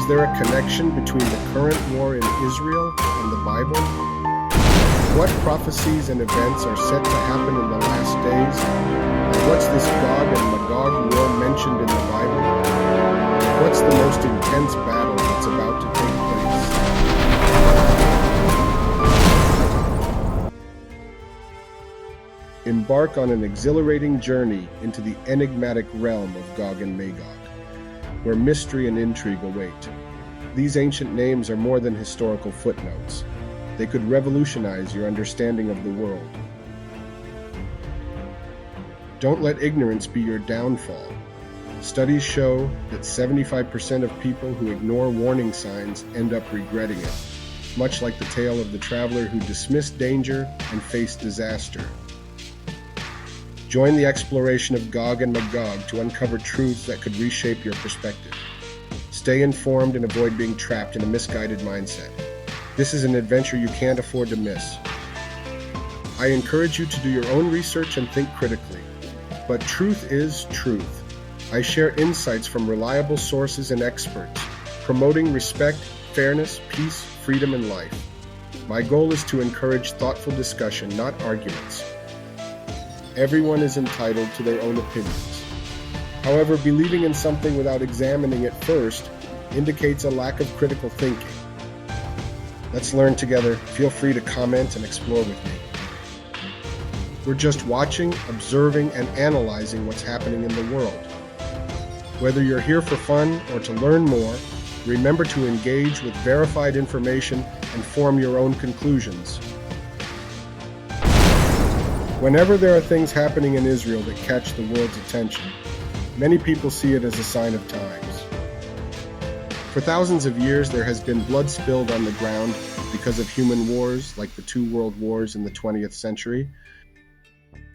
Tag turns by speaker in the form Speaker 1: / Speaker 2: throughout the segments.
Speaker 1: there a connection between the current war in Israel and the Bible? What prophecies and events are set to happen in the last days? And what's this Gog and Magog war mentioned in the Bible? What's the most intense battle that's about to take place? Embark on an exhilarating journey into the enigmatic realm of Gog and Magog, where mystery and intrigue await. These ancient names are more than historical footnotes. They could revolutionize your understanding of the world. Don't let ignorance be your downfall. Studies show that 75% of people who ignore warning signs end up regretting it, much like the tale of the traveler who dismissed danger and faced disaster. Join the exploration of Gog and Magog to uncover truths that could reshape your perspective. Stay informed and avoid being trapped in a misguided mindset. This is an adventure you can't afford to miss. I encourage you to do your own research and think critically. But truth is truth. I share insights from reliable sources and experts, promoting respect, fairness, peace, freedom, and life. My goal is to encourage thoughtful discussion, not arguments. Everyone is entitled to their own opinions. However, believing in something without examining it first indicates a lack of critical thinking. Let's learn together. Feel free to comment and explore with me. We're just watching, observing, and analyzing what's happening in the world. Whether you're here for fun or to learn more, remember to engage with verified information and form your own conclusions. Whenever there are things happening in Israel that catch the world's attention, many people see it as a sign of times. For thousands of years, there has been blood spilled on the ground because of human wars, like the two world wars in the 20th century.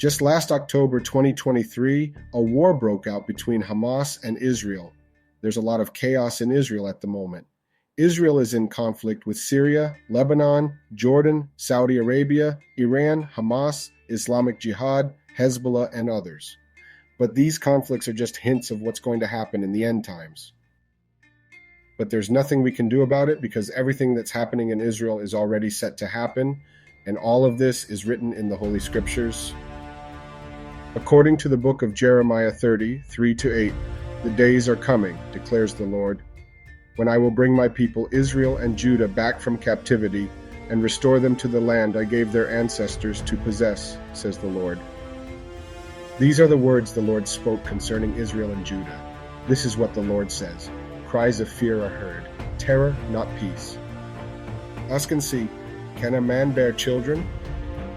Speaker 1: Just last October 2023, a war broke out between Hamas and Israel. There's a lot of chaos in Israel at the moment. Israel is in conflict with Syria, Lebanon, Jordan, Saudi Arabia, Iran, Hamas, Islamic Jihad, Hezbollah, and others. But these conflicts are just hints of what's going to happen in the end times. But there's nothing we can do about it because everything that's happening in Israel is already set to happen, and all of this is written in the Holy Scriptures. According to the book of Jeremiah 30, 3-8, the days are coming, declares the Lord, when I will bring my people Israel and Judah back from captivity and restore them to the land I gave their ancestors to possess, says the Lord. These are the words the Lord spoke concerning Israel and Judah. This is what the Lord says. Cries of fear are heard, terror, not peace. Ask and see, can a man bear children?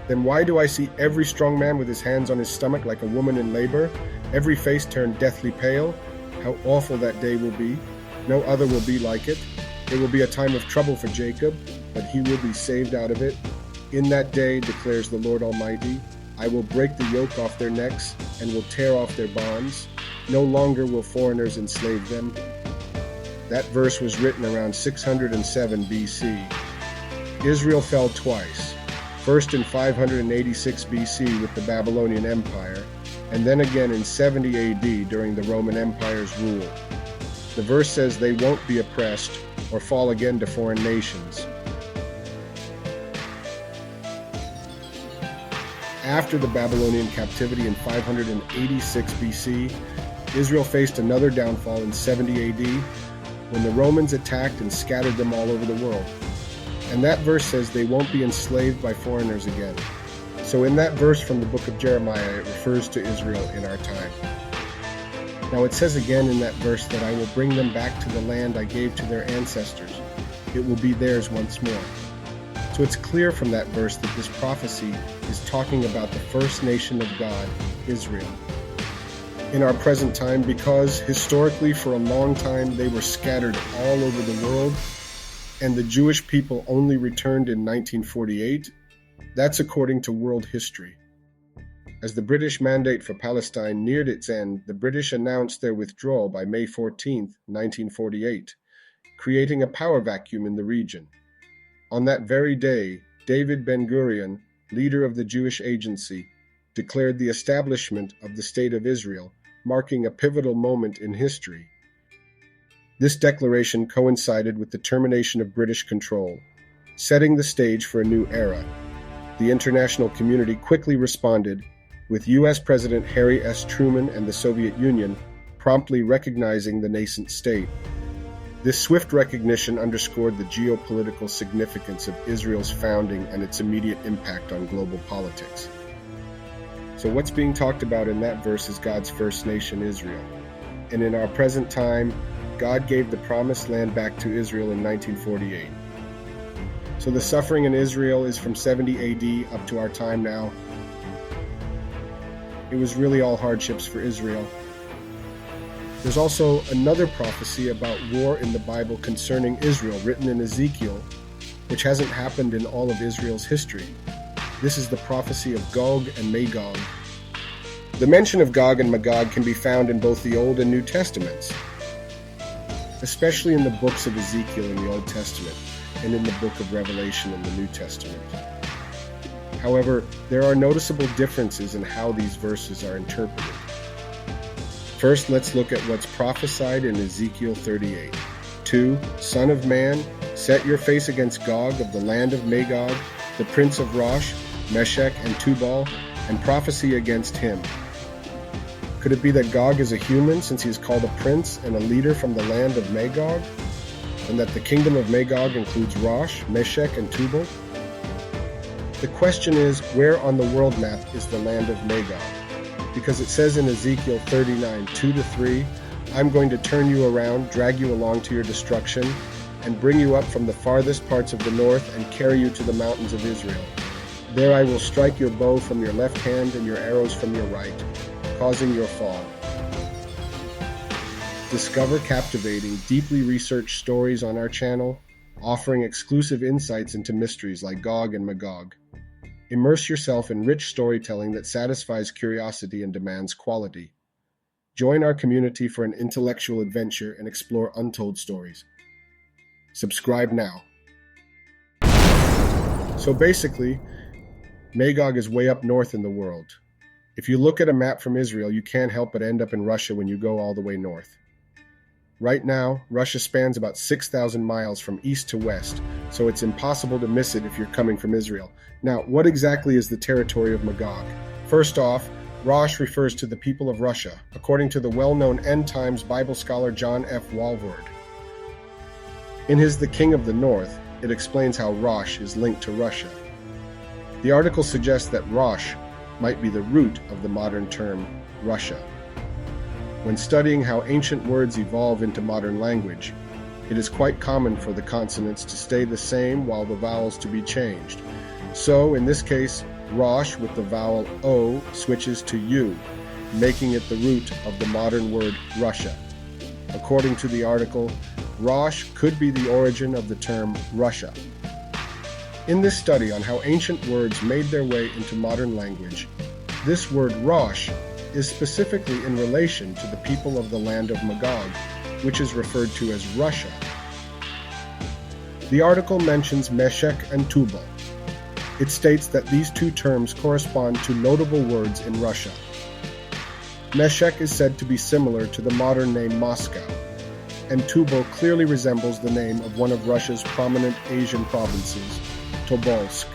Speaker 1: Then why do I see every strong man with his hands on his stomach like a woman in labor, every face turned deathly pale? How awful that day will be. No other will be like it. It will be a time of trouble for Jacob, but he will be saved out of it. In that day, declares the Lord Almighty, I will break the yoke off their necks and will tear off their bonds. No longer will foreigners enslave them. That verse was written around 607 BC. Israel fell twice. First in 586 BC with the Babylonian Empire, and then again in 70 AD during the Roman Empire's rule. The verse says they won't be oppressed or fall again to foreign nations. After the Babylonian captivity in 586 BC, Israel faced another downfall in 70 AD when the Romans attacked and scattered them all over the world. And that verse says they won't be enslaved by foreigners again. So in that verse from the book of Jeremiah, it refers to Israel in our time. Now it says again in that verse that I will bring them back to the land I gave to their ancestors. It will be theirs once more. So it's clear from that verse that this prophecy is talking about the first nation of God, Israel. In our present time, because historically for a long time they were scattered all over the world, and the Jewish people only returned in 1948, that's according to world history. As the British mandate for Palestine neared its end, the British announced their withdrawal by May 14, 1948, creating a power vacuum in the region. On that very day, David Ben-Gurion, leader of the Jewish Agency, declared the establishment of the State of Israel, marking a pivotal moment in history. This declaration coincided with the termination of British control, setting the stage for a new era. The international community quickly responded, with U.S. President Harry S. Truman and the Soviet Union promptly recognizing the nascent state. This swift recognition underscored the geopolitical significance of Israel's founding and its immediate impact on global politics. So what's being talked about in that verse is God's first nation, Israel. And in our present time, God gave the promised land back to Israel in 1948. So the suffering in Israel is from 70 AD up to our time now. It was really all hardships for Israel. There's also another prophecy about war in the Bible concerning Israel, written in Ezekiel, which hasn't happened in all of Israel's history. This is the prophecy of Gog and Magog. The mention of Gog and Magog can be found in both the Old and New Testaments, especially in the books of Ezekiel in the Old Testament and in the book of Revelation in the New Testament. However, there are noticeable differences in how these verses are interpreted. First, let's look at what's prophesied in Ezekiel 38. 2. Son of man, set your face against Gog of the land of Magog, the prince of Rosh, Meshech, and Tubal, and prophesy against him. Could it be that Gog is a human, since he is called a prince and a leader from the land of Magog? And that the kingdom of Magog includes Rosh, Meshech, and Tubal? The question is, where on the world map is the land of Magog? Because it says in Ezekiel 39, 2-3, I'm going to turn you around, drag you along to your destruction, and bring you up from the farthest parts of the north and carry you to the mountains of Israel. There I will strike your bow from your left hand and your arrows from your right, causing your fall. Discover captivating, deeply researched stories on our channel, offering exclusive insights into mysteries like Gog and Magog. Immerse yourself in rich storytelling that satisfies curiosity and demands quality. Join our community for an intellectual adventure and explore untold stories. Subscribe now. So basically, Magog is way up north in the world. If you look at a map from Israel, you can't help but end up in Russia when you go all the way north. Right now, Russia spans about 6,000 miles from east to west, so it's impossible to miss it if you're coming from Israel. Now, what exactly is the territory of Magog? First off, Rosh refers to the people of Russia, according to the well-known end times Bible scholar John F. Walvoord. In his The King of the North, it explains how Rosh is linked to Russia. The article suggests that Rosh might be the root of the modern term Russia. When studying how ancient words evolve into modern language, it is quite common for the consonants to stay the same while the vowels to be changed. So, in this case, Rosh with the vowel O switches to U, making it the root of the modern word Russia. According to the article, Rosh could be the origin of the term Russia. In this study on how ancient words made their way into modern language, this word Rosh is specifically in relation to the people of the land of Magog, which is referred to as Russia. The article mentions Meshech and Tubal. It states that these two terms correspond to notable words in Russia. Meshech is said to be similar to the modern name Moscow, and Tubal clearly resembles the name of one of Russia's prominent Asian provinces, Tobolsk.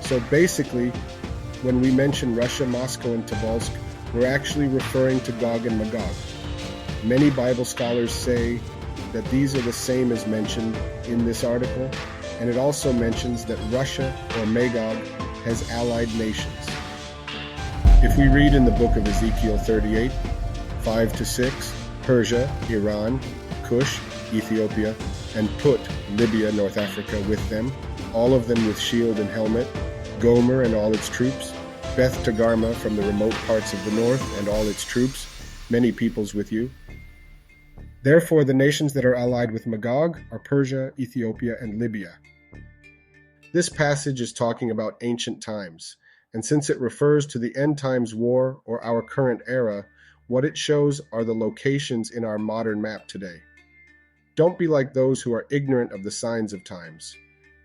Speaker 1: So basically, when we mention Russia, Moscow, and Tobolsk, we're actually referring to Gog and Magog. Many Bible scholars say that these are the same as mentioned in this article, and it also mentions that Russia, or Magog, has allied nations. If we read in the book of Ezekiel 38, 5-6, Persia, Iran, Cush, Ethiopia, and Put, Libya, North Africa, with them, all of them with shield and helmet, Gomer and all its troops, Beth Togarmah from the remote parts of the north and all its troops, many peoples with you. Therefore, the nations that are allied with Magog are Persia, Ethiopia, and Libya. This passage is talking about ancient times, and since it refers to the end times war or our current era, what it shows are the locations in our modern map today. Don't be like those who are ignorant of the signs of times.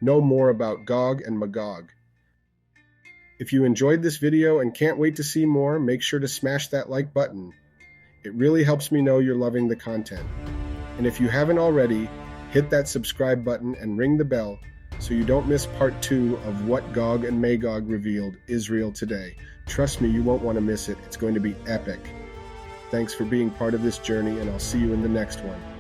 Speaker 1: Know more about Gog and Magog. If you enjoyed this video and can't wait to see more, make sure to smash that like button. It really helps me know you're loving the content. And if you haven't already, hit that subscribe button and ring the bell so you don't miss part 2 of What Gog and Magog Revealed Israel Today. Trust me, you won't want to miss it. It's going to be epic. Thanks for being part of this journey, and I'll see you in the next one.